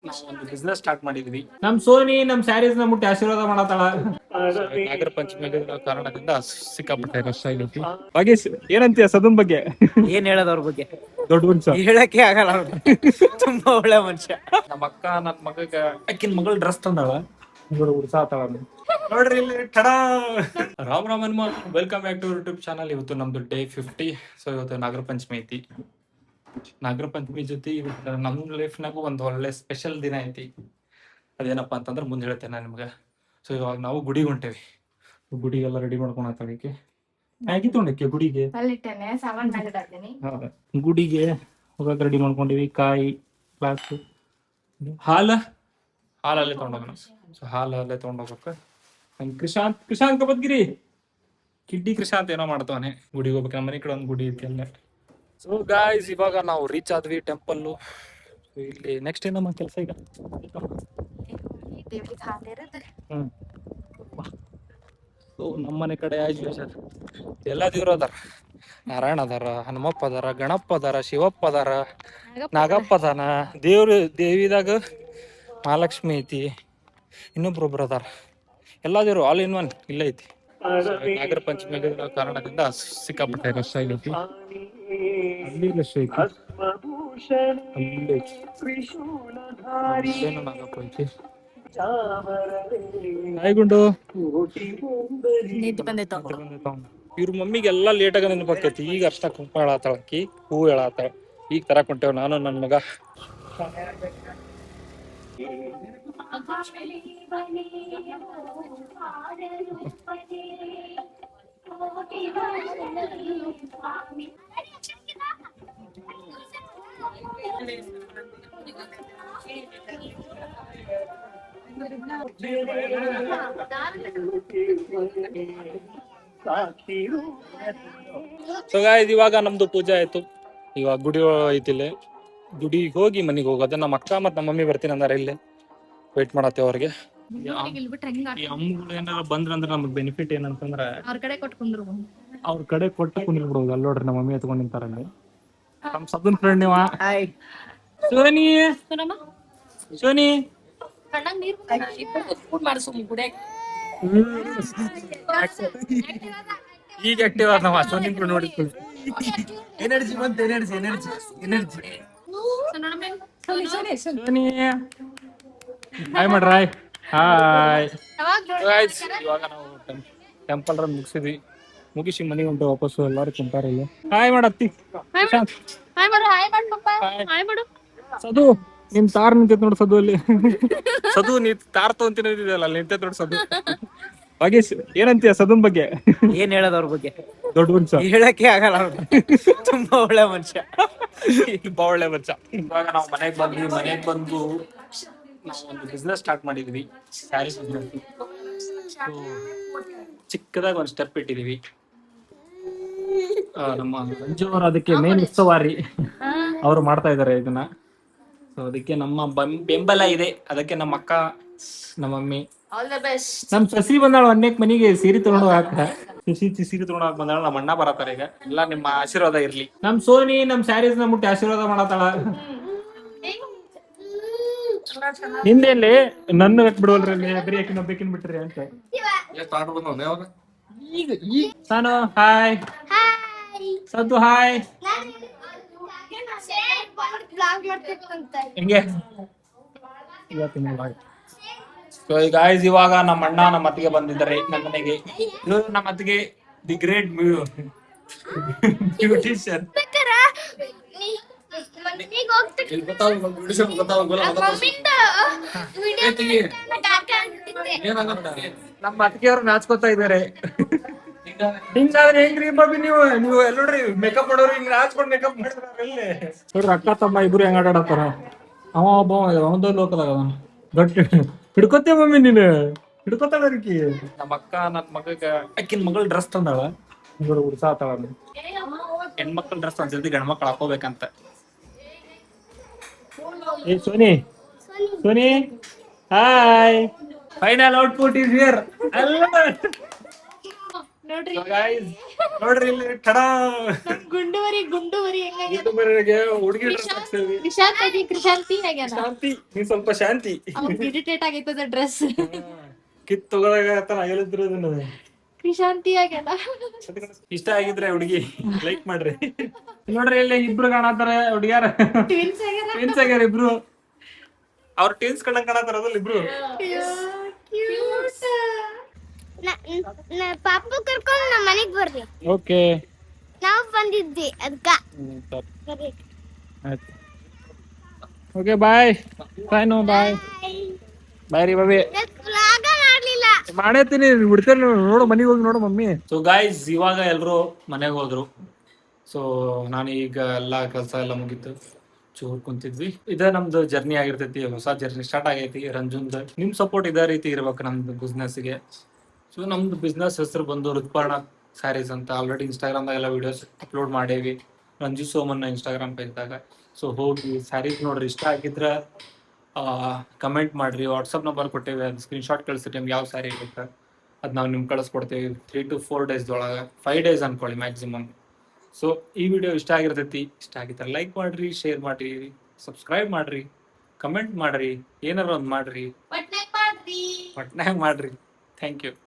ನಾವು ಒಂದು business start ಮಾಡಿದ್ವಿ. ನಮ್ ಸೋನಿ ನಮ್ ಸ್ಯಾರೀಸ್ ನ ಮುಟ್ಟಿ ಆಶೀರ್ವಾದ ಮಾಡತಾಳ. ನಾಗರ ಪಂಚಮಿ ಕಾರಣದಿಂದ ಸಿಕ್ಕಾಪಟ್ಟೆ ರಶ್ ಆಗೈತಿ. ಭಾಗೇಶ್ ಏನಂತೀಯ ಸದನ್ ಬಗ್ಗೆ? ಏನ್ ಹೇಳೋದು ಅವ್ರ ಬಗ್ಗೆ ದೊಡ್ಡ ಮನುಷ್ಯ, ಹೇಳಕ್ಕೆ ಆಗಲ್ಲ ಅವ್ರು. ತುಂಬಾ ಒಳ್ಳೆ ಮನುಷ್ಯ. ನಮ್ಮ ಅಕ್ಕ ನನ್ನ ಮಗಗ ಅಕ್ಕಿನ ಮಗಳ ಡ್ರೆಸ್ ತಂದಾಳ, ಉಡ್ಸಾತಾಳ. ನೋಡ್ರಿ ಇಲ್ಲಿ tada. Ram Ram Hanuma, welcome back to YouTube channel. ಇವತ್ತು ನಮ್ದು ಡೇ 50. ಸೊ ಇವತ್ತು ನಾಗರ ಪಂಚಮಿ ಐತಿ. ನಾಗರ ಪಂಚಮಿ ಜೊತೆ ಇವತ್ತು ನಮ್ಮ ಲೈಫ್ನಾಗೂ ಒಂದು ಒಳ್ಳೆ ಸ್ಪೆಷಲ್ ದಿನ ಐತಿ. ಅದೇನಪ್ಪ ಅಂತಂದ್ರೆ ಮುಂದೆ ಹೇಳ್ತೇನೆ ನಾನು ನಿಮ್ಗೆ. ಸೊ ಇವಾಗ ನಾವು ಗುಡಿಗೆ ಹೊಂಟೇವಿ. ಗುಡಿಗೆಲ್ಲ ರೆಡಿ ಮಾಡ್ಕೊಳಕ್ಕೆ ಮ್ಯಾಗಿ ತೊಗೊಂಡಕ್ಕೆ ಗುಡಿಗೆ ಗುಡಿಗೆ ಹೋಗಕ್ಕೆ ರೆಡಿ ಮಾಡ್ಕೊಂಡಿವಿ. ಕಾಯಿ, ಗ್ಲಾಸ್, ಹಾಲಲ್ಲೇ ತೊಗೊಂಡೋಗೋಣ. ಸೊ ಹಾಲಲ್ಲೇ ತೊಗೊಂಡೋಗ್ಬೇಕು. ಕೃಷಾಂತ್ ಕಬದ್ಗಿರಿ ಕಿಡ್ಡಿ ಕೃಷಾಂತ್ ಏನೋ ಮಾಡ್ತಾನೆ. ಗುಡಿಗೆ ಹೋಗ್ಬೇಕು. ನಮ್ಮ ಮನೆ ಕಡೆ ಒಂದು ಗುಡಿ ಐತಿ ಅಲ್ಲೇ. ಸೊ ಗಾಯ್ಸ್ ಇವಾಗ ನಾವು ರೀಚ್ ಆದ್ವಿ ಟೆಂಪಲ್ಲು. ಇಲ್ಲಿ ನೆಕ್ಸ್ಟ್ ಏನಮ್ಮ ಕೆಲಸ ಈಗ? ಸೊ ನಮ್ಮನೆ ಕಡೆ ಎಲ್ಲ ದೇವ್ರು ಅದಾರ. ನಾರಾಯಣ ಅದಾರ, ಹನುಮಪ್ಪ ಅದಾರ, ಗಣಪ ಅದಾರ, ಶಿವಪ್ಪ ಅದಾರ, ನಾಗಪ್ಪ ಅದಾನ, ದೇವಿದಾಗ ಮಹಾಲಕ್ಷ್ಮಿ ಐತಿ, ಇನ್ನೊಬ್ರೊಬ್ರು ಅದಾರ. ಎಲ್ಲ ದೇವ್ರು ಆಲ್ ಇನ್ ಒನ್ ಇಲ್ಲೇ ಐತಿ. ನಾಗರ ಪಂಚಮಿ ಕಾರಣದಿಂದ ಸಿಕ್ಕಾಪಟ್ಟೆ ರಶ್ ಆಗೈತಿ. ಅಲ್ಲಿ ರಶ್ ಐತಿ, ಅಲ್ಲಿ ನಾಗಪ್ಪ ಐತಿ. ಹಾಯ್ಗುಂಡು ಇವ್ರ ಮಮ್ಮಿಗೆಲ್ಲ ಲೇಟ್ ಆಗ ನೆನಪಾಕೈತಿ. ಈಗ ಅಷ್ಟ ಕುಂಕುಮ ಹೇಳತ್ತಾಳ, ಅಕ್ಕಿ ಹೂ ಹೇಳತ್ತಾಳ. ಈಗ ತರಕ್ ಹೊಂಟೇವ್ ನಾನು ನನ್ನ ಮಗ. ಸೊ ಗಾಯ್ಸ್ ಇವಾಗ ನಮ್ದು ಪೂಜೆ ಆಯ್ತು. ಇವಾಗ ಗುಡಿ ಐತಿಲ್ಲ, ಗುಡಿಗೆ ಹೋಗಿ ಮನೆಗೆ ಹೋಗೋದು. ನಮ್ಮ ಅಕ್ಕ ಮತ್ತು ನಮ್ಮ ಮಮ್ಮಿ ಬರ್ತೀನಿ ಅಂದಾರ. ಇಲ್ಲೇ ವೇಟ್ ಮಾಡತ್ತೇವೆ ಅವ್ರಿಗೆ. ಈ ಅಮ್ಮಗಳು ಏನಾರ ಬಂದ್ರಂದ್ರೆ ನಮ್ಗೆ ಬೆನಿಫಿಟ್ ಏನಂತಂದ್ರೆ ಅವ್ರ ಕಡೆ ಕೊಟ್ಟು ಕುಂದಿರ್ಬಿಡೋದು. ಅಲ್ಲಿ ನೋಡ್ರಿ ನಮ್ಮ ಮಮ್ಮಿ ಎತ್ಕೊಂಡು ನಿಂತಾರ. ನಮ್ಮ ಸದನ್ ಫ್ರೆಂಡ್ ನೀವ ಸೋನಿ. ಸೋನಿ ಈಗ ಆಕ್ಟಿವ್ ಆದ ನಾವು ಸೋನಿ ನೋಡಿ. ಎನರ್ಜಿ ಬಂತು, energy energy energy. Soni hi ಮಾಡ್ರಾಯ್. ಹಾಯ್ ಗಾಯ್ಸ್ ಇವಾಗ ನಾವು ಟೆಂಪಲ್ ರನ್ ಮುಗಿಸಿ ಮನೆಗೆ ಹೊಂಟು ವಾಪಸ್ಸು. ಎಲ್ಲಾರು ಕುಂತಾರ ಇಲ್ಲ. ಹಾಯ್ ಮಾಡತ್ತಿ ಸದು. ನಿಮ್ ತಾರ್ ನಿಂತೈತ್ ನೋಡ್ ಸದು ಅಲ್ಲಿ. ಸದು ನೀ ತಾರ್ ತಗೊಂತಿನಲ್ಲ ಅಲ್ಲಿ ನಿಂತೈತ್ ನೋಡ್ ಸದು. ಭಾಗೇಶ್ ಏನಂತೀಯ ಸದನ್ ಬಗ್ಗೆ? ಏನ್ ಹೇಳೋದು ಅವ್ರ ಬಗ್ಗೆ? ದೊಡ್ಡ ಮನುಷ್ಯ, ಹೇಳಕ್ಕೆ ಆಗಲ್ಲ ಅವ್ರು. ತುಂಬಾ ಒಳ್ಳೆ ಮನುಷ್ಯ, ತುಂಬಾ ಒಳ್ಳೆ ಮನುಷ್ಯ. ಇವಾಗ ನಾವು ಮನೆಗೆ ಬಂದು ನಾವು ಒಂದು ಬಿಸ್ನೆಸ್ ಸ್ಟಾರ್ಟ್ ಮಾಡಿದ್ವಿ, ಸ್ಯಾರೀಸ್ ಬಿಸ್ನೆಸ್. ಚಿಕ್ಕದಾಗ ಒಂದು ಸ್ಟೆಪ್ ಇಟ್ಟಿದೀವಿ. ನಮ್ಮ ಮಂಜು ಅವರು ಅದಕ್ಕೆ ಮೇನ್ ಉತ್ಸವಾರಿ, ಅವರು ಮಾಡ್ತಾ ಇದಾರೆ ಇದನ್ನ. ಸೊ ಅದಕ್ಕೆ ನಮ್ಮ ಬೆಂಬಲ ಇದೆ. ಅದಕ್ಕೆ ನಮ್ಮ ಅಕ್ಕ, ನಮ್ಮ ಮಮ್ಮಿ, ನಮ್ ಸಸಿ ಬಂದಾಳ ಒಂದೇಕ್ ಮನಿಗೆ ಸೀರೆ ತಗೊಂಡು ಹಾಕ. ಸೀರೆ ತಗೊಂಡು ಹಾಕ್ ಬಂದಾಳ. ನಮ್ಮ ಅಣ್ಣ ಬರತಾರ ಈಗ. ಎಲ್ಲ ನಿಮ್ಮ ಆಶೀರ್ವಾದ ಇರ್ಲಿ. ನಮ್ ಸೋನಿ ನಮ್ ಸ್ಯಾರೀಸ್ ನ ಮುಟ್ಟಿ ಆಶೀರ್ವಾದ ಮಾಡತಾಳ. ನಿಂದೇಲಿ ನನ್ನ ಬಿಡುವಲ್ರಿ, ಬರೀ ಯಾಕಿನ ಒಬ್ಬೇಕಿನ್ ಬಿಟ್ರಿ ಅಂತ. ಈಗ ಸಾನು ಹಾಯ್, ಸದ್ದು ಹಾಯ್. ಹಿಂಗೆ ಗಾಯ್ಸ್ ಇವಾಗ ನಮ್ಮ ಅಣ್ಣ ನಮ್ಮ ಅತ್ತಿಗೆ ಬಂದಿದ್ದಾರೆ ನಮ್ಮ ಮನೆಗೆ. ನಮ್ಮ ಅತ್ತಿಗೆ ದಿ ಗ್ರೇಟ್ ಬ್ಯೂಟಿಷಿಯನ್. ನಮ್ಮ ಅತ್ತಿಗೆಯವ್ರು ನಾಚ್ಕೋತಾ ಇದಾರೆ. ಹಿಂಗಾದ್ರೆ ಹೆಂಗ್ರಿ ಬಾಬಿ ನೀವು ಎಲ್ಲ ನೋಡ್ರಿ ಮೇಕಪ್ ಮಾಡೋರು ಹಿಂಗ್ ನಾಚ್ಕೊಂಡ್ ಮೇಕಪ್ ಮಾಡಿದ್ರೆ ನೋಡ್ರಿ. ಅಕ್ಕ ತಮ್ಮ ಇಬ್ರು ಹೆಂಗ್ ಆಟಾಡತ್ತಾರ. ಅವ ಒಬ್ಬ ಒಂದೊಂದು ಲೋಕದಾಗ ಗಟ್ಟಿ ಹಿಡ್ಕೊತೇ ಮಮ್ಮಿ, ನೀನು ಹಿಡ್ಕೊತಾಳ. ನಮ್ಮ ಅಕ್ಕ ನನ್ನ ಮಗಗ ಅಕ್ಕಿನ ಮಗಳ ಡ್ರೆಸ್ ತಂದಾಳ, ಉಡ್ಸಾತಾಳ. ಹೆಣ್ಮಕ್ಳ ಡ್ರೆಸ್ ಒಂದ್ಸತಿ ಗಂಡ್ಮಕ್ಳು ಹಾಕೋಬೇಕಂತ. ಏ Soni, Soni hi. Final output is here. ನೋಡ್ರಿ So guys, ನೋಡ್ರಿ ಇಲ್ಲಿ ಟಡಾ ನಮ್ ಗುಂಡುವರಿ ಹೆಂಗಾಗ್ಯದ ಯೂಟ್ಯೂಬರ್ಗೆ ಹುಡುಗಿ ಡ್ರೆಸ್ ಹಾಕ್ತೇವಿ. ಕೃಷಾಂತಿ ಆಗ್ಯಾನ ಶಾಂತಿ ನೀ ಸ್ವಲ್ಪ ಶಾಂತಿ ಅವ್ನ್ ಇರಿಟೇಟ್ ಆಗೈತದ ಡ್ರೆಸ್ ಕಿತ್ ತಗೊಳಕ ಹೇಳಿದ್ರು ಅದನ್ನ. ಕೃಷಾಂತಿ ಆಗ್ಯಾನ ಇಷ್ಟ ಆಗಿದ್ರೆ ಹುಡುಗಿ ಲೈಕ್ ಮಾಡ್ರಿ. ನೋಡ್ರಿ ಇಲ್ಲಿ ಇಬ್ರು ಕಾಣತಾರ ಹುಡುಗ್ಯಾರ ಟ್ವಿನ್ಸ್ ಆಗ್ಯಾರ ಟ್ವಿನ್ಸ್ ಆಗ್ಯಾರ ಇಬ್ರು. ಅವ್ರ ಟ್ವಿನ್ಸ್ ಕಂಡಂಗ್ ಕಾಣತಾರ ಅದ್ರಲ್ಲಿ ಇಬ್ರು. ಪಾಪು ಕರ್ಕೊಂಡು ನಮ್ಮ ಮನೆಗ್ ಬರ್ರಿ ಓಕೆ ನಾವು ಬಂದಿದ್ವಿ ಅದಕ್ಕ ಓಕೆ ಬಾಯ್ ಬಾಯ್ ನೋ ಬಾಯ್ ಬಾಯ್ ರೀ ಬಾಬಿ ವ್ಲಾಗ ಮಾಡ್ಲಿಲ್ಲ ಮಾಡೇತೀನಿ ಬಿಡ್ತೇನೆ ನೋಡು ಮನೆಗೆ ಹೋಗಿ ನೋಡು ಮಮ್ಮಿ. ಸೊ ಗಾಯ್ಸ್ ಇವಾಗ ಎಲ್ರು ಮನೆಗೆ ಹೋದ್ರು. ಸೊ ನಾನು ಈಗ ಎಲ್ಲಾ ಕೆಲಸ ಎಲ್ಲ ಮುಗೀತು ಚೂರ್ ಕುಂತಿದ್ವಿ. ಇದ ನಮ್ದು ಜರ್ನಿ ಆಗಿರ್ತೈತಿ. ಹೊಸ ಜರ್ನಿ ಸ್ಟಾರ್ಟ್ ಆಗೈತಿ ರಂಜುಂದ್. ನಿಮ್ ಸಪೋರ್ಟ್ ಇದೇ ರೀತಿ ಇರ್ಬೇಕು ನಮ್ದು ಬಿಸ್ನೆಸ್ಗೆ. ಸೊ ನಮ್ದು ಬಿಸ್ನೆಸ್ ಹೆಸರು ಬಂದು ಋತುಪರ್ಣ ಸ್ಯಾರೀಸ್ ಅಂತ. ಆಲ್ರೆಡಿ ಇನ್ಸ್ಟಾಗ್ರಾಮ್ದಾಗ ಎಲ್ಲ ವಿಡಿಯೋಸ್ ಅಪ್ಲೋಡ್ ಮಾಡೇವಿ ರಂಜು ಸೋಮನ್ನ ಇನ್ಸ್ಟಾಗ್ರಾಮ್ ಪೇಜ್ದಾಗ. ಸೊ ಹೋಗಿ ಸ್ಯಾರೀಸ್ ನೋಡ್ರಿ, ಇಷ್ಟ ಆಗಿದ್ರ ಕಮೆಂಟ್ ಮಾಡ್ರಿ. ವಾಟ್ಸಪ್ ನಂಬರ್ ಕೊಟ್ಟೇವಿ, ಅದು ಸ್ಕ್ರೀನ್ಶಾಟ್ ಕಳಿಸ್ರಿ ನಿಮ್ಗೆ ಯಾವ ಸ್ಯಾರಿ ಬೇಕು ಅದು ನಾವು ನಿಮ್ಗೆ ಕಳಿಸ್ಕೊಡ್ತೇವೆ 3 to 4 days ಒಳಗೆ. 5 days ಅನ್ಕೊಳ್ಳಿ ಮ್ಯಾಕ್ಸಿಮಮ್. ಸೊ ಈ ವಿಡಿಯೋ ಇಷ್ಟ ಆಗಿರ್ತೈತಿ. ಇಷ್ಟ ಆಗಿದ್ರೆ ಲೈಕ್ ಮಾಡ್ರಿ, ಶೇರ್ ಮಾಡ್ರಿ, ಸಬ್ಸ್ಕ್ರೈಬ್ ಮಾಡ್ರಿ, ಕಮೆಂಟ್ ಮಾಡ್ರಿ, ಏನಾರ ಒಂದು ಮಾಡ್ರಿ, ಒಟ್ನಾಗ್ ಮಾಡ್ರಿ ಒಟ್ನಾಗ ಮಾಡ್ರಿ. Thank you.